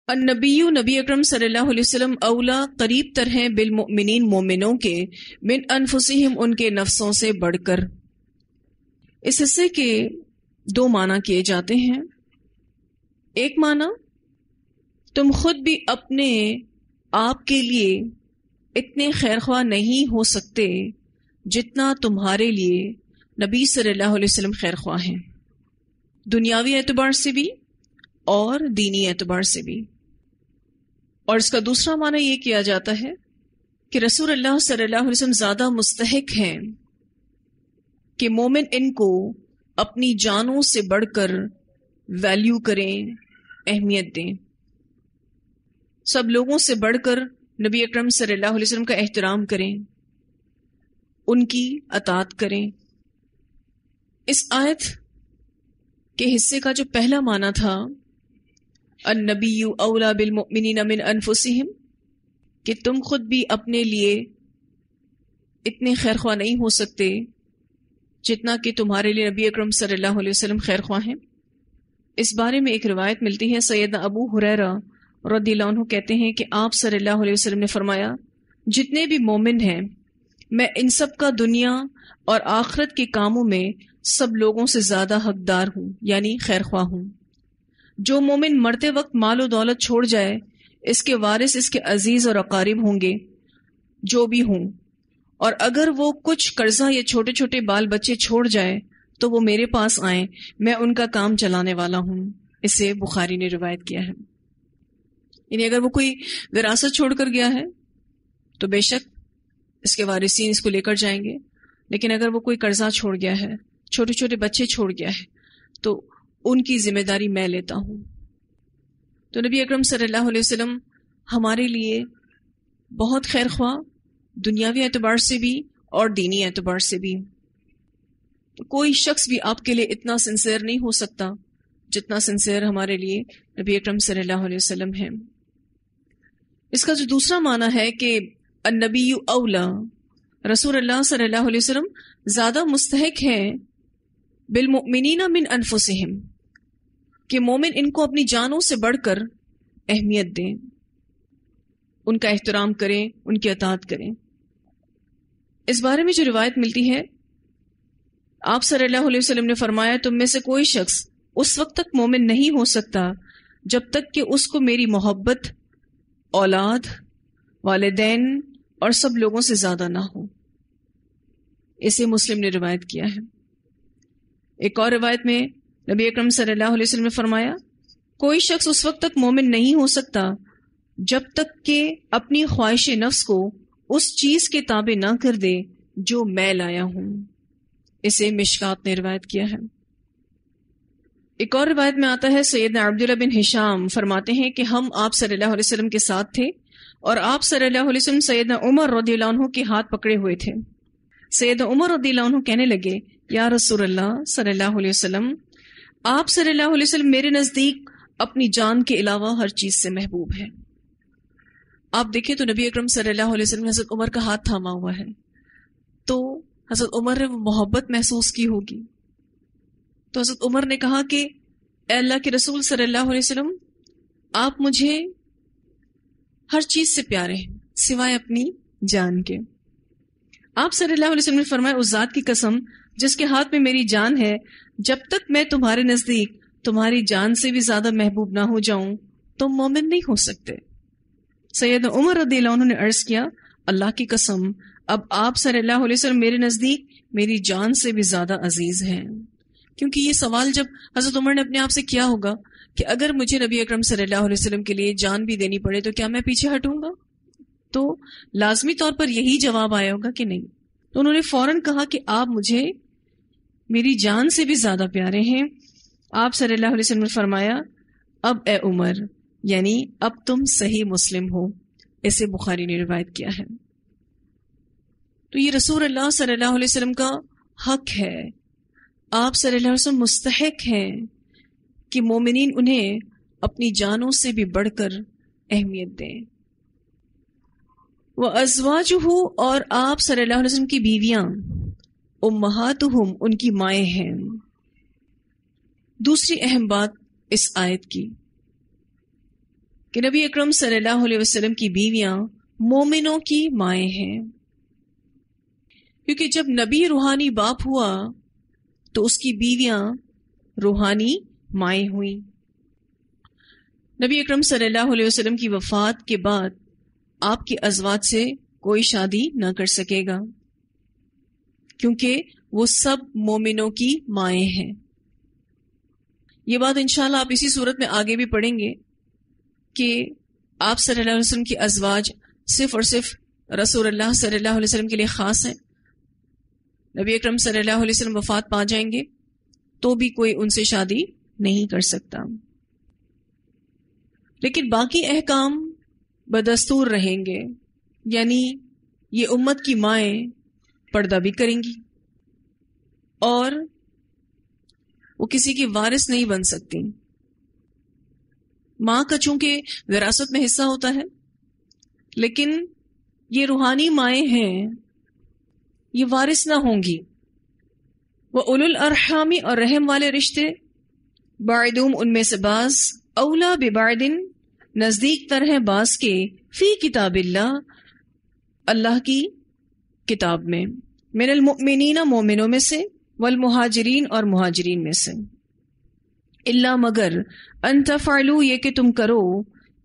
النبی نبی اکرم صلی اللہ علیہ وسلم اولا قریب تر ہیں بالمؤمنین مومنوں کے من انفسہم ان کے نفسوں سے بڑھ کر۔ اس حصے کے دو معنی کیے جاتے ہیں۔ ایک معنی، تم خود بھی اپنے آپ کے لیے اتنے خیرخواہ نہیں ہو سکتے جتنا تمہارے لیے نبی صلی اللہ علیہ وسلم خیرخواہ ہیں، دنیاوی اعتبار سے بھی اور دینی اعتبار سے بھی۔ اور اس کا دوسرا معنی یہ کیا جاتا ہے کہ رسول اللہ صلی اللہ علیہ وسلم زیادہ مستحق ہیں کہ مومن ان کو اپنی جانوں سے بڑھ کر ویلیو کریں، اہمیت دیں، سب لوگوں سے بڑھ کر نبی اکرم صلی اللہ علیہ وسلم کا احترام کریں، ان کی اطاعت کریں۔ اس آیت کے حصے کا جو پہلا معنی تھا النبی اولا بالمؤمنین من انفسہم، کہ تم خود بھی اپنے لیے اتنے خیرخواہ نہیں ہو سکتے جتنا کہ تمہارے لیے نبی اکرم صلی اللہ علیہ وسلم خیرخواہ ہیں۔ اس بارے میں ایک روایت ملتی ہے، سیدنا ابو ہریرہ رضی اللہ عنہ کہتے ہیں کہ آپ صلی اللہ علیہ وسلم نے فرمایا، جتنے بھی مومن ہیں میں ان سب کا دنیا اور آخرت کے کاموں میں سب لوگوں سے زیادہ حقدار ہوں، یعنی خیرخواہ ہوں۔ جو مومن مرتے وقت مال و دولت چھوڑ جائے، اس کے وارث اس کے عزیز اور اقارب ہوں گے جو بھی ہوں، اور اگر وہ کچھ قرضہ یا چھوٹے چھوٹے بال بچے چھوڑ جائے تو وہ میرے پاس آئیں، میں ان کا کام چلانے والا ہوں۔ اسے بخاری نے روایت کیا ہے۔ یعنی اگر وہ کوئی وراثت چھوڑ کر گیا ہے تو بے شک اس کے وارثین اس کو لے کر جائیں گے، لیکن اگر وہ کوئی قرضہ چھوڑ گیا ہے، چھوٹے چھوٹے بچے چھوڑ گیا ہے، تو ان کی ذمہ داری میں لیتا ہوں۔ تو نبی اکرم صلی اللہ علیہ وسلم ہمارے لیے بہت خیر خواہ، دنیاوی اعتبار سے بھی اور دینی اعتبار سے بھی۔ تو کوئی شخص بھی آپ کے لیے اتنا سنسیئر نہیں ہو سکتا جتنا سنسیئر ہمارے لیے نبی اکرم صلی اللہ علیہ وسلم ہے۔ اس کا جو دوسرا معنی ہے کہ النبی اولا، رسول اللہ صلی اللہ علیہ وسلم زیادہ مستحق ہیں بالمؤمنین من انفسہم، کہ مومن ان کو اپنی جانوں سے بڑھ کر اہمیت دیں، ان کا احترام کریں، ان کی اطاعت کریں۔ اس بارے میں جو روایت ملتی ہے، آپ صلی اللہ علیہ وسلم نے فرمایا، تم میں سے کوئی شخص اس وقت تک مومن نہیں ہو سکتا جب تک کہ اس کو میری محبت اولاد، والدین اور سب لوگوں سے زیادہ نہ ہو۔ اسے مسلم نے روایت کیا ہے۔ ایک اور روایت میں نبی اکرم صلی اللہ علیہ وسلم نے فرمایا، کوئی شخص اس وقت تک مومن نہیں ہو سکتا جب تک کہ اپنی خواہش نفس کو اس چیز کے تابع نہ کر دے جو میں لایا ہوں۔ اسے مشکات نے روایت کیا ہے۔ ایک اور روایت میں آتا ہے، سیدنا عبداللہ بن ہشام فرماتے ہیں کہ ہم آپ صلی اللہ علیہ وسلم کے ساتھ تھے اور آپ صلی اللہ علیہ وسلم سیدنا عمر رضی اللہ عنہ کے ہاتھ پکڑے ہوئے تھے۔ سیدنا عمر رضی اللہ عنہ کہنے لگے، یا رسول اللہ صلی اللہ علیہ وسلم، آپ صلی اللہ علیہ وسلم میرے نزدیک اپنی جان کے علاوہ ہر چیز سے محبوب ہے۔ آپ دیکھیں تو نبی اکرم صلی اللہ علیہ وسلم نے حضرت عمر کا ہاتھ تھاما ہوا ہے، تو حضرت عمر نے وہ محبت محسوس کی ہوگی۔ تو حضرت عمر نے کہا کہ اے اللہ کے رسول صلی اللہ علیہ وسلم، آپ مجھے ہر چیز سے پیارے ہیں سوائے اپنی جان کے۔ آپ صلی اللہ علیہ وسلم نے فرمایا، اس ذات کی قسم جس کے ہاتھ میں میری جان ہے، جب تک میں تمہارے نزدیک تمہاری جان سے بھی زیادہ محبوب نہ ہو جاؤں تم مومن نہیں ہو سکتے۔ سیدنا عمر رضی اللہ عنہ نے عرض کیا، اللہ کی قسم اب آپ صلی اللہ علیہ وسلم میرے نزدیک میری جان سے بھی زیادہ عزیز ہیں۔ کیونکہ یہ سوال جب حضرت عمر نے اپنے آپ سے کیا ہوگا کہ اگر مجھے نبی اکرم صلی اللہ علیہ وسلم کے لیے جان بھی دینی پڑے تو کیا میں پیچھے ہٹوں گا؟ تو لازمی طور پر یہی جواب آیا ہوگا کہ نہیں۔ تو انہوں نے فوراً کہا کہ آپ مجھے میری جان سے بھی زیادہ پیارے ہیں۔ آپ صلی اللہ علیہ وسلم نے فرمایا، اب اے عمر، یعنی اب تم صحیح مسلم ہو۔ اسے بخاری نے روایت کیا ہے۔ تو یہ رسول اللہ صلی اللہ علیہ وسلم کا حق ہے، آپ صلی اللہ علیہ وسلم مستحق ہیں کہ مومنین انہیں اپنی جانوں سے بھی بڑھ کر اہمیت دیں۔ وَأَزْوَاجُهُ، اور آپ صلی اللہ علیہ وسلم کی بیویاں، امہاتہم، ان کی مائیں ہیں۔ دوسری اہم بات اس آیت کی کہ نبی اکرم صلی اللہ علیہ وسلم کی بیویاں مومنوں کی مائیں ہیں، کیونکہ جب نبی روحانی باپ ہوا تو اس کی بیویاں روحانی مائیں ہوئیں۔ نبی اکرم صلی اللہ علیہ وسلم کی وفات کے بعد آپ کے ازواج سے کوئی شادی نہ کر سکے گا، کیونکہ وہ سب مومنوں کی مائیں ہیں۔ یہ بات انشاءاللہ آپ اسی صورت میں آگے بھی پڑھیں گے کہ آپ صلی اللہ علیہ وسلم کی ازواج صرف اور صرف رسول اللہ صلی اللہ علیہ وسلم کے لیے خاص ہیں۔ نبی اکرم صلی اللہ علیہ وسلم وفات پا جائیں گے تو بھی کوئی ان سے شادی نہیں کر سکتا، لیکن باقی احکام بدستور رہیں گے، یعنی یہ امت کی مائیں پردہ بھی کریں گی اور وہ کسی کی وارث نہیں بن سکتی۔ ماں کا چونکہ وراثت میں حصہ ہوتا ہے، لیکن یہ روحانی مائیں ہیں، یہ وارث نہ ہوں گی۔ وَأُولُو الْأَرْحَامِ اور رحم والے رشتے، بعضُہُم ان میں سے بعض، اولا ببعض نزدیک تر ہیں بعض کے، فی کتاب اللہ اللہ کی کتاب میں، من المؤمنین مومنوں میں سے، والمہاجرین اور مہاجرین میں سے، الا مگر ان تفعلوا یہ کہ تم کرو،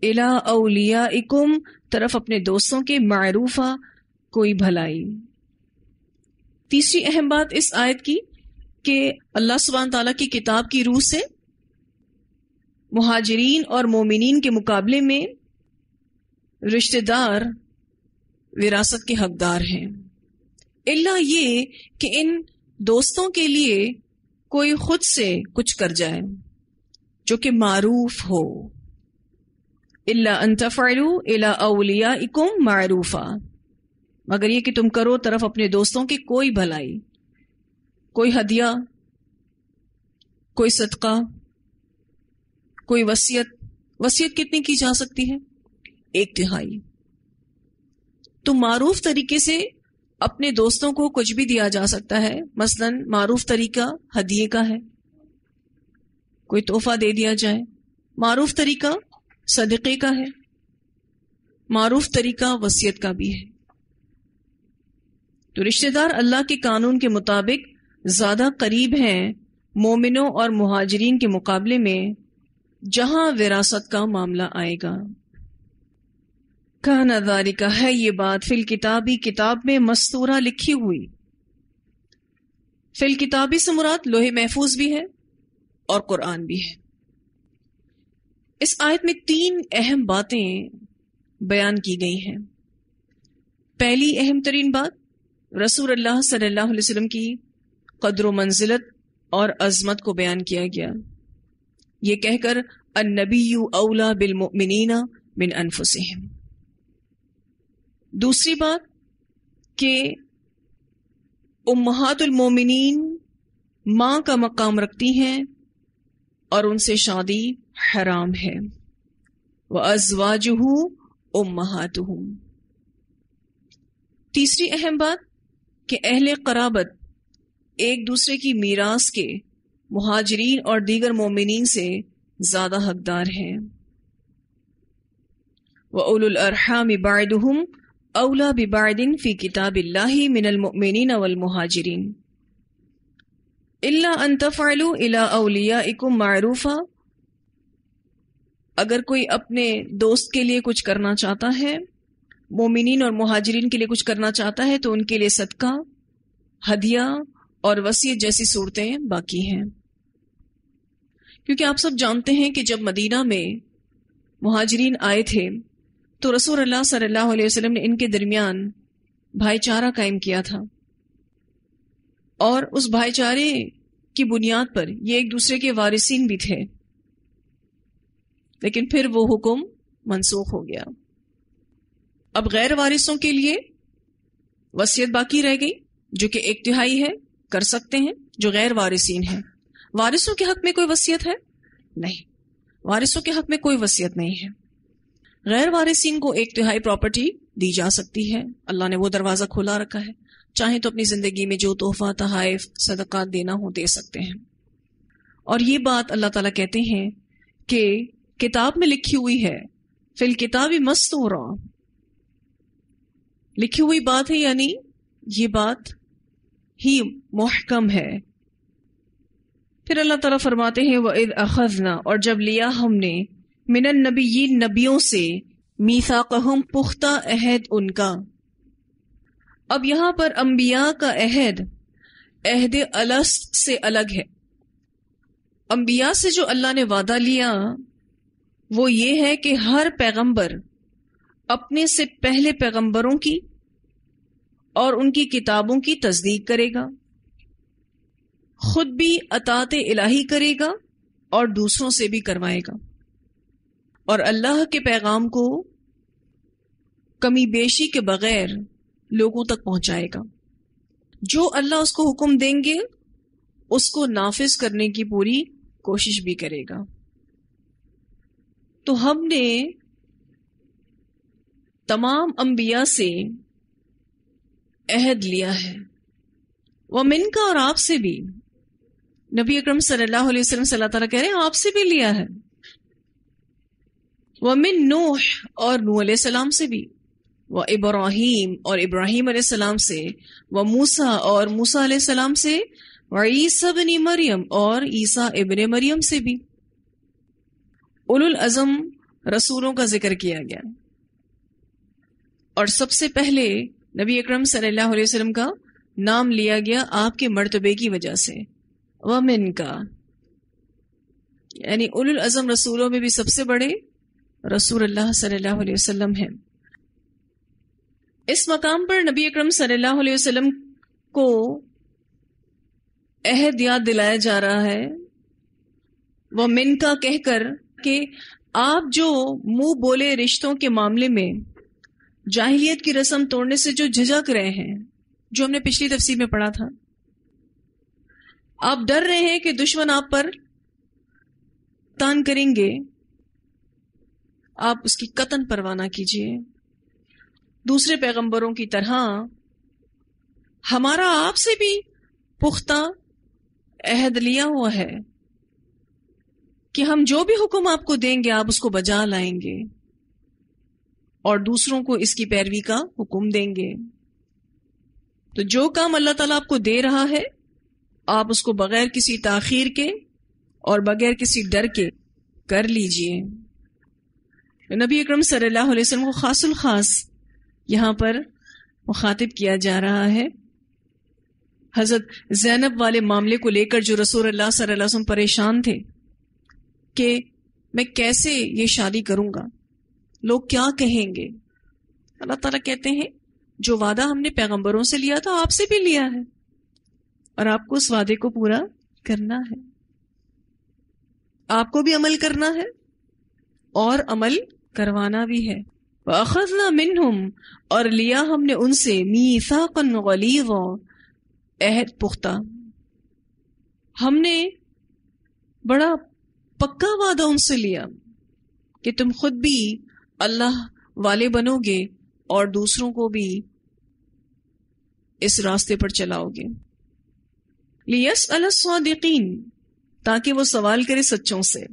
الی اولیاءکم طرف اپنے دوستوں کے، معروفہ کوئی بھلائی۔ تیسری اہم بات اس آیت کی کہ اللہ سبحانہ تعالیٰ کی کتاب کی روح سے مہاجرین اور مومنین کے مقابلے میں رشتہ دار وراثت کے حقدار ہیں، الا یہ کہ ان دوستوں کے لیے کوئی خود سے کچھ کر جائے جو کہ معروف ہو، الا ان تفعلوا الی اولیاءکم معروفا، مگر یہ کہ تم کرو طرف اپنے دوستوں کی کوئی بھلائی، کوئی ہدیہ، کوئی صدقہ، کوئی وصیت۔ وصیت کتنی کی جا سکتی ہے؟ 1/3۔ تو معروف طریقے سے اپنے دوستوں کو کچھ بھی دیا جا سکتا ہے، مثلا معروف طریقہ ہدیے کا ہے، کوئی تحفہ دے دیا جائے، معروف طریقہ صدقے کا ہے، معروف طریقہ وصیت کا بھی ہے۔ تو رشتہ دار اللہ کے قانون کے مطابق زیادہ قریب ہیں مومنوں اور مہاجرین کے مقابلے میں جہاں وراثت کا معاملہ آئے گا۔ کان ذالک ہے یہ بات، فی الکتابی کتاب میں، مستورہ لکھی ہوئی۔ فی الکتابی سے مراد لوح محفوظ بھی ہے اور قرآن بھی ہے۔ اس آیت میں 3 اہم باتیں بیان کی گئی ہیں۔ پہلی اہم ترین بات رسول اللہ صلی اللہ علیہ وسلم کی قدر و منزلت اور عظمت کو بیان کیا گیا، یہ کہہ کر النبی اولا بالمؤمنین من انفسہم۔ دوسری بات کہ امہات المومنین ماں کا مقام رکھتی ہیں اور ان سے شادی حرام ہے، وازواجہ امہاتہم۔ تیسری اہم بات کہ اہل قرابت ایک دوسرے کی میراث کے مہاجرین اور دیگر مومنین سے زیادہ حقدار ہیں۔ وَأُولُو الْأَرْحَامِ بَعْضُهُمْ أَوْلَى بِبَعْضٍ فِي كِتَابِ اللَّهِ مِنَ الْمُؤْمِنِينَ وَالْمُهَاجِرِينَ إِلَّا أَن تَفْعَلُوا إِلَىٰ أَوْلِيَائِكُمْ مَعْرُوفًا، اگر کوئی اپنے دوست کے لیے کچھ کرنا چاہتا ہے، مومنین اور مہاجرین کے لیے کچھ کرنا چاہتا ہے، تو ان کے لیے صدقہ، ہدیہ اور وصیت جیسی صورتیں باقی ہیں۔ کیونکہ آپ سب جانتے ہیں کہ جب مدینہ میں مہاجرین آئے تھے تو رسول اللہ صلی اللہ علیہ وسلم نے ان کے درمیان بھائی چارہ قائم کیا تھا، اور اس بھائی چارے کی بنیاد پر یہ ایک دوسرے کے وارثین بھی تھے، لیکن پھر وہ حکم منسوخ ہو گیا۔ اب غیر وارثوں کے لیے وصیت باقی رہ گئی جو کہ 1/3 ہے، کر سکتے ہیں جو غیر وارثین ہیں۔ وارثوں کے حق میں کوئی وصیت ہے؟ نہیں، وارثوں کے حق میں کوئی وصیت نہیں ہے۔ غیر وارثین کو 1/3 پراپرٹی دی جا سکتی ہے، اللہ نے وہ دروازہ کھلا رکھا ہے، چاہیں تو اپنی زندگی میں جو تحفہ، تحائف، صدقات دینا ہو دے سکتے ہیں۔ اور یہ بات اللہ تعالیٰ کہتے ہیں کہ کتاب میں لکھی ہوئی ہے فی الکتاب مستورا، لکھی ہوئی بات ہے، یعنی یہ بات ہی محکم ہے۔ پھر اللہ تعالیٰ فرماتے ہیں وَإِذْ أَخَذْنَا، اور جب لیا ہم نے من النبیین نبیوں سے میثاقہم پختہ عہد ان کا۔ اب یہاں پر انبیاء کا عہد عہد الست سے الگ ہے۔ انبیاء سے جو اللہ نے وعدہ لیا وہ یہ ہے کہ ہر پیغمبر اپنے سے پہلے پیغمبروں کی اور ان کی کتابوں کی تصدیق کرے گا، خود بھی اطاعت الہی کرے گا اور دوسروں سے بھی کروائے گا، اور اللہ کے پیغام کو کمی بیشی کے بغیر لوگوں تک پہنچائے گا۔ جو اللہ اس کو حکم دیں گے اس کو نافذ کرنے کی پوری کوشش بھی کرے گا۔ تو ہم نے تمام انبیاء سے عہد لیا ہے، ومن کا، اور آپ سے بھی۔ نبی اکرم صلی اللہ علیہ وسلم صلی اللہ تعالیٰ کہہ رہے ہیں آپ سے بھی لیا ہے۔ ومن نوح، اور نوح علیہ السلام سے بھی، وابراہیم، اور ابراہیم علیہ السلام سے، وموسیٰ، اور موسیٰ علیہ السلام سے، وعیسیٰ ابن مریم، اور عیسیٰ ابن مریم سے بھی۔ اولو العزم رسولوں کا ذکر کیا گیا، اور سب سے پہلے نبی اکرم صلی اللہ علیہ وسلم کا نام لیا گیا آپ کے مرتبے کی وجہ سے، ومن کا، یعنی اولو العزم رسولوں میں بھی سب سے بڑے رسول اللہ صلی اللہ علیہ وسلم ہیں۔ اس مقام پر نبی اکرم صلی اللہ علیہ وسلم کو عہد یاد دلایا جا رہا ہے ومن کا کہہ کر کہ آپ جو منہ بولے رشتوں کے معاملے میں جاہلیت کی رسم توڑنے سے جو جھجک رہے ہیں، جو ہم نے پچھلی تفسیر میں پڑھا تھا، آپ ڈر رہے ہیں کہ دشمن آپ پر تان کریں گے، آپ اس کی قطعاً پرواہ نہ کیجیے۔ دوسرے پیغمبروں کی طرح ہمارا آپ سے بھی پختہ عہد لیا ہوا ہے کہ ہم جو بھی حکم آپ کو دیں گے آپ اس کو بجا لائیں گے اور دوسروں کو اس کی پیروی کا حکم دیں گے۔ تو جو کام اللہ تعالیٰ آپ کو دے رہا ہے آپ اس کو بغیر کسی تاخیر کے اور بغیر کسی ڈر کے کر لیجئے۔ نبی اکرم صلی اللہ علیہ وسلم کو خاص الخاص یہاں پر مخاطب کیا جا رہا ہے۔ حضرت زینب والے معاملے کو لے کر جو رسول اللہ صلی اللہ علیہ وسلم پریشان تھے کہ میں کیسے یہ شادی کروں گا، لوگ کیا کہیں گے، اللہ تعالیٰ کہتے ہیں جو وعدہ ہم نے پیغمبروں سے لیا تھا آپ سے بھی لیا ہے، اور آپ کو اس وعدے کو پورا کرنا ہے، آپ کو بھی عمل کرنا ہے اور عمل کروانا بھی ہے۔ وَأَخَذْنَا مِنْهُمْ، اور لیا ہم نے ان سے مِيثَاقًا غَلِيظًا، عہد پختہ، ہم نے بڑا پکا وعدہ ان سے لیا کہ تم خود بھی اللہ والے بنو گے اور دوسروں کو بھی اس راستے پر چلاؤ گے۔ لِيَسْأَلَ الصَّادِقِينَ، تاکہ وہ سوال کرے سچوں سے۔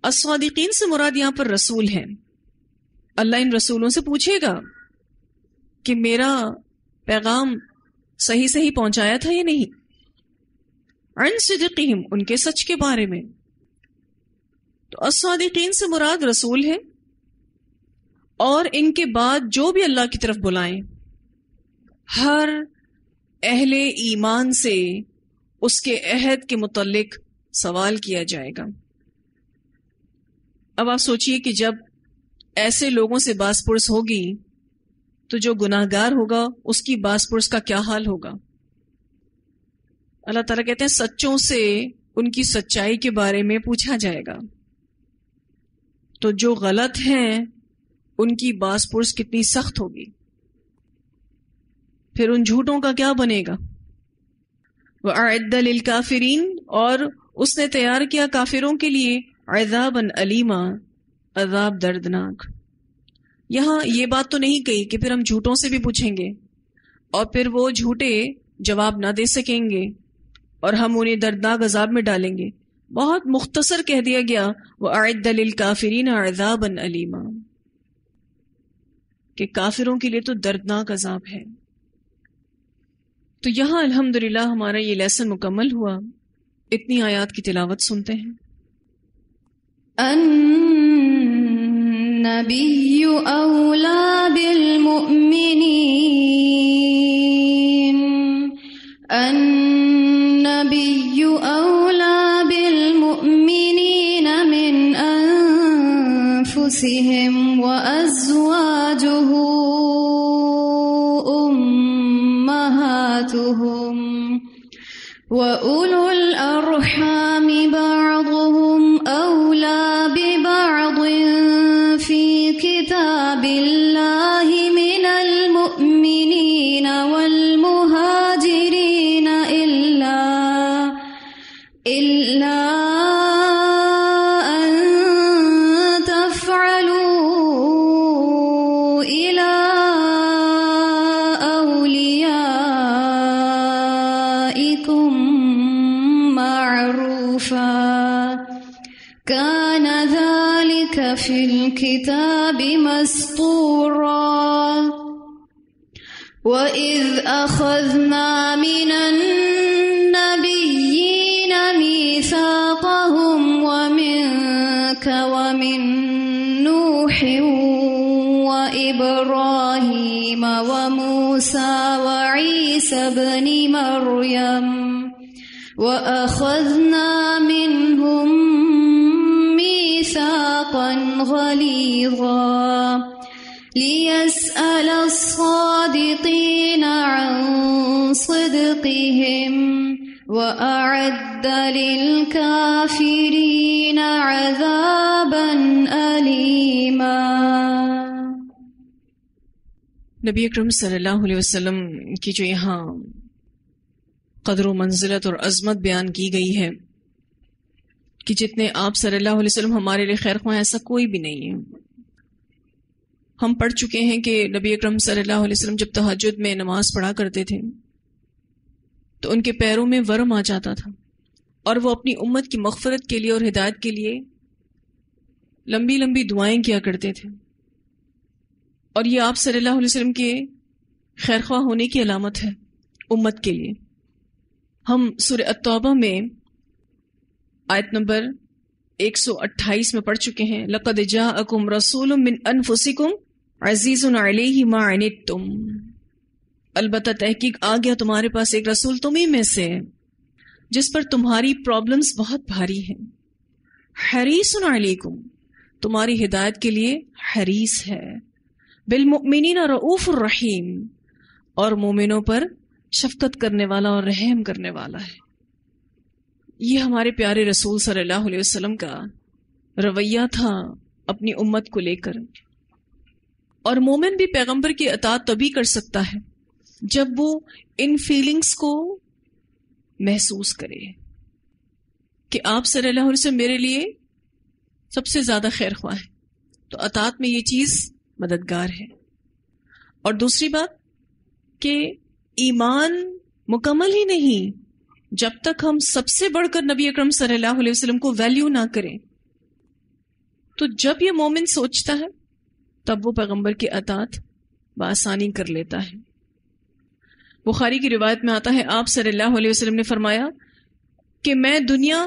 الصادقین سے مراد یہاں پر رسول ہیں۔ اللہ ان رسولوں سے پوچھے گا کہ میرا پیغام صحیح صحیح پہنچایا تھا یا نہیں، عن صدقہم، ان کے سچ کے بارے میں۔ تو الصادقین سے مراد رسول ہے، اور ان کے بعد جو بھی اللہ کی طرف بلائیں ہر اہل ایمان سے اس کے عہد کے متعلق سوال کیا جائے گا۔ اب آپ سوچئے کہ جب ایسے لوگوں سے باس پرس ہوگی تو جو گناہ گار ہوگا اس کی باس پرس کا کیا حال ہوگا۔ اللہ تعالیٰ کہتے ہیں سچوں سے ان کی سچائی کے بارے میں پوچھا جائے گا، تو جو غلط ہیں ان کی باس پرس کتنی سخت ہوگی، پھر ان جھوٹوں کا کیا بنے گا۔ وَأَعِدَّ لِلْكَافِرِينَ، اور اس نے تیار کیا کافروں کے لیے عذابًا علیما، عذاب دردناک۔ یہاں یہ بات تو نہیں کہی کہ پھر ہم جھوٹوں سے بھی پوچھیں گے اور پھر وہ جھوٹے جواب نہ دے سکیں گے اور ہم انہیں دردناک عذاب میں ڈالیں گے، بہت مختصر کہہ دیا گیا وَأَعِدَّ لِلْكَافِرِينَ عَذَابًا أَلِيمًا، کہ کافروں کے لیے تو دردناک عذاب ہے۔ تو یہاں الحمدللہ ہمارا یہ لیسن مکمل ہوا۔ اتنی آیات کی تلاوت سنتے ہیں۔ النبی اولا بالمؤمنین، النبی اولا بالمؤمنین من انفسهم وازواجه امہاتهم وَأُولُو الْأَرْحَامِ بَعْضُهُمْ أَوْلَى بِبَعْضٍ فِي كِتَابِ اللَّهِ مِنَ الْمُؤْمِنِينَ وَالْمُهَاجِرِينَ إِلَّا أَن تَفْعَلُوا إِلَى كان ذلك في الكتاب مسطورا وإذ أخذنا من النبيين ميثاقهم ومنك ومن نوح وإبراهيم وموسى وعيسى ابن مريم وأخذنا منهم ميثاقا غليظا ليسأل الصادقين عن صدقهم وأعد للكافرين عذابا أليما۔ نبی اکرم صلی اللہ علیہ وسلم کی جو یہاں قدر و منزلت اور عظمت بیان کی گئی ہے کہ جتنے آپ صلی اللہ علیہ وسلم ہمارے لیے خیر خواہ ایسا کوئی بھی نہیں ہے۔ ہم پڑھ چکے ہیں کہ نبی اکرم صلی اللہ علیہ وسلم جب تہجد میں نماز پڑھا کرتے تھے تو ان کے پیروں میں ورم آ جاتا تھا، اور وہ اپنی امت کی مغفرت کے لیے اور ہدایت کے لیے لمبی لمبی دعائیں کیا کرتے تھے، اور یہ آپ صلی اللہ علیہ وسلم کے خیر خواہ ہونے کی علامت ہے امت کے لیے۔ ہم سورہ التوبہ میں آیت نمبر 128 میں پڑھ چکے ہیں لَقَدْ جَاءَكُمْ رَسُولٌ مِّنْ أَنفُسِكُمْ عَزِيزٌ عَلَيْهِ مَا عَنِتُّمْ، البتہ تحقیق آ گیا تمہارے پاس ایک رسول تمہیں میں سے جس پر تمہاری پرابلمز بہت بھاری ہیں، حریصٌ علیکم، تمہاری ہدایت کے لیے حریص ہے، بالمؤمنین رؤوف الرحیم، اور مومنوں پر شفقت کرنے والا اور رحم کرنے والا ہے۔ یہ ہمارے پیارے رسول صلی اللہ علیہ وسلم کا رویہ تھا اپنی امت کو لے کر۔ اور مومن بھی پیغمبر کی اطاعت تبھی کر سکتا ہے جب وہ ان فیلنگز کو محسوس کرے کہ آپ صلی اللہ علیہ وسلم میرے لیے سب سے زیادہ خیر خواہ ہے، تو اطاعت میں یہ چیز مددگار ہے۔ اور دوسری بات کہ ایمان مکمل ہی نہیں جب تک ہم سب سے بڑھ کر نبی اکرم صلی اللہ علیہ وسلم کو ویلیو نہ کریں۔ تو جب یہ مومن سوچتا ہے تب وہ پیغمبر کی اطاعت بآسانی کر لیتا ہے۔ بخاری کی روایت میں آتا ہے آپ صلی اللہ علیہ وسلم نے فرمایا کہ میں دنیا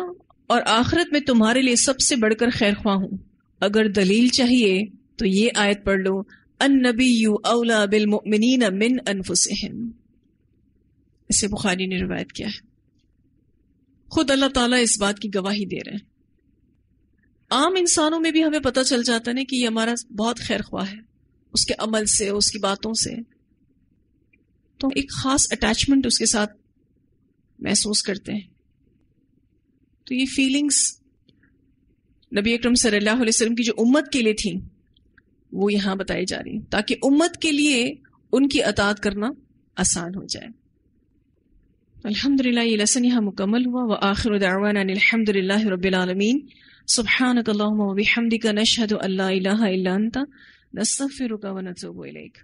اور آخرت میں تمہارے لیے سب سے بڑھ کر خیر خواہ ہوں، اگر دلیل چاہیے تو یہ آیت پڑھ لو النبی اولا بالمؤمنین من انفسہم، اسے بخاری نے روایت کیا ہے۔ خود اللہ تعالیٰ اس بات کی گواہی دے رہے ہیں۔ عام انسانوں میں بھی ہمیں پتہ چل جاتا ہے کہ یہ ہمارا بہت خیر خواہ ہے، اس کے عمل سے، اس کی باتوں سے، تو ایک خاص اٹیچمنٹ اس کے ساتھ محسوس کرتے ہیں۔ تو یہ فیلنگز نبی اکرم صلی اللہ علیہ وسلم کی جو امت کے لیے تھیں وہ یہاں بتائی جا رہی ہیں تاکہ امت کے لیے ان کی اطاعت کرنا آسان ہو جائے۔ الحمدللہ یہ لیسن یہاں مکمل ہوا۔ وآخر دعوانا الحمد للہ رب العالمین۔ سبحانک اللہم وبحمدک نشہد ان لا الہ الا انت نستغفرک ونتوب الیک۔